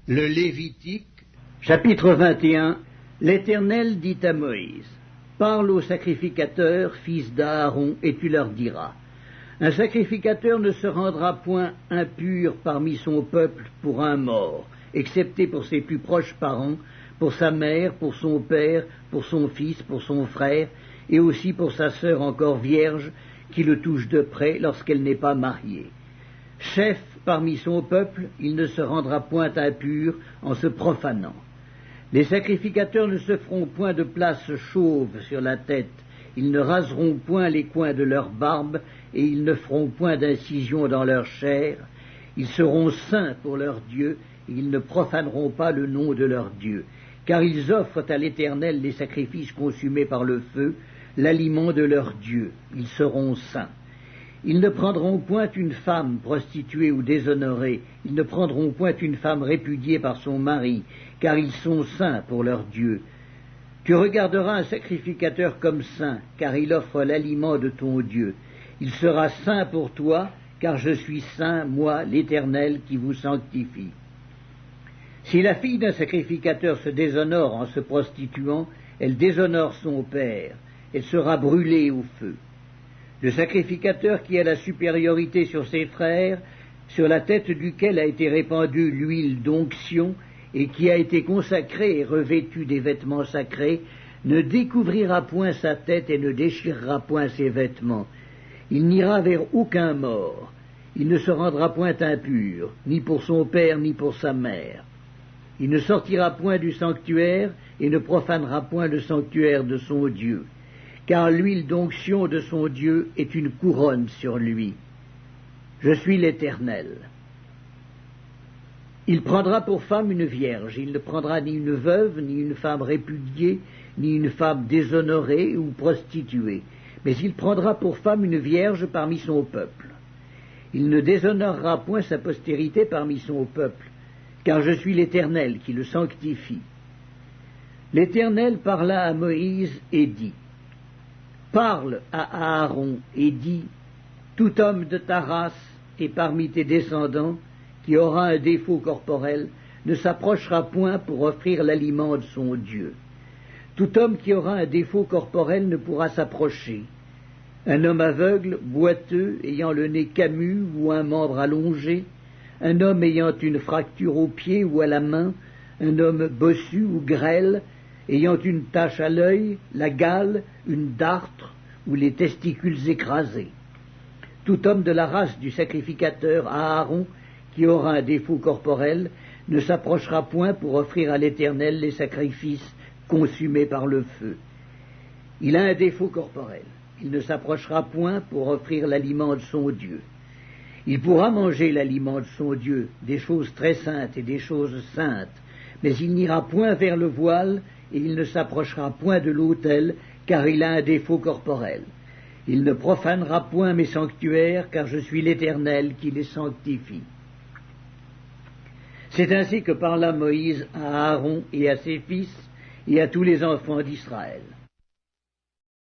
Le Lévitique, chapitre 21. L'Éternel dit à Moïse, « Parle aux sacrificateurs, fils d'Aaron, et tu leur diras, « Un sacrificateur ne se rendra point impur parmi son peuple pour un mort, excepté pour ses plus proches parents, pour sa mère, pour son père, pour son fils, pour son frère, et aussi pour sa sœur encore vierge, qui le touche de près lorsqu'elle n'est pas mariée. Chef parmi son peuple, il ne se rendra point impur en se profanant. Les sacrificateurs ne se feront point de place chauve sur la tête, ils ne raseront point les coins de leur barbe, et ils ne feront point d'incision dans leur chair. Ils seront saints pour leur Dieu, et ils ne profaneront pas le nom de leur Dieu, car ils offrent à l'Éternel les sacrifices consumés par le feu, l'aliment de leur Dieu. Ils seront saints. Ils ne prendront point une femme prostituée ou déshonorée, ils ne prendront point une femme répudiée par son mari, car ils sont saints pour leur Dieu. Tu regarderas un sacrificateur comme saint, car il offre l'aliment de ton Dieu. Il sera saint pour toi, car je suis saint, moi, l'Éternel, qui vous sanctifie. Si la fille d'un sacrificateur se déshonore en se prostituant, elle déshonore son père, elle sera brûlée au feu. Le sacrificateur qui a la supériorité sur ses frères, sur la tête duquel a été répandue l'huile d'onction, et qui a été consacré et revêtu des vêtements sacrés, ne découvrira point sa tête et ne déchirera point ses vêtements. Il n'ira vers aucun mort. Il ne se rendra point impur, ni pour son père, ni pour sa mère. Il ne sortira point du sanctuaire et ne profanera point le sanctuaire de son Dieu, car l'huile d'onction de son Dieu est une couronne sur lui. Je suis l'Éternel. Il prendra pour femme une vierge, il ne prendra ni une veuve, ni une femme répudiée, ni une femme déshonorée ou prostituée, mais il prendra pour femme une vierge parmi son peuple. Il ne déshonorera point sa postérité parmi son peuple, car je suis l'Éternel qui le sanctifie. L'Éternel parla à Moïse et dit, « Parle à Aaron et dis, tout homme de ta race et parmi tes descendants, qui aura un défaut corporel, ne s'approchera point pour offrir l'aliment de son Dieu. Tout homme qui aura un défaut corporel ne pourra s'approcher. Un homme aveugle, boiteux, ayant le nez camus ou un membre allongé, un homme ayant une fracture au pied ou à la main, un homme bossu ou grêle, ayant une tache à l'œil, la gale, une dartre ou les testicules écrasés. Tout homme de la race du sacrificateur Aaron, qui aura un défaut corporel, ne s'approchera point pour offrir à l'Éternel les sacrifices consumés par le feu. Il a un défaut corporel. Il ne s'approchera point pour offrir l'aliment de son Dieu. Il pourra manger l'aliment de son Dieu, des choses très saintes et des choses saintes, mais il n'ira point vers le voile et il ne s'approchera point de l'autel, car il a un défaut corporel. Il ne profanera point mes sanctuaires, car je suis l'Éternel qui les sanctifie. » C'est ainsi que parla Moïse à Aaron et à ses fils et à tous les enfants d'Israël.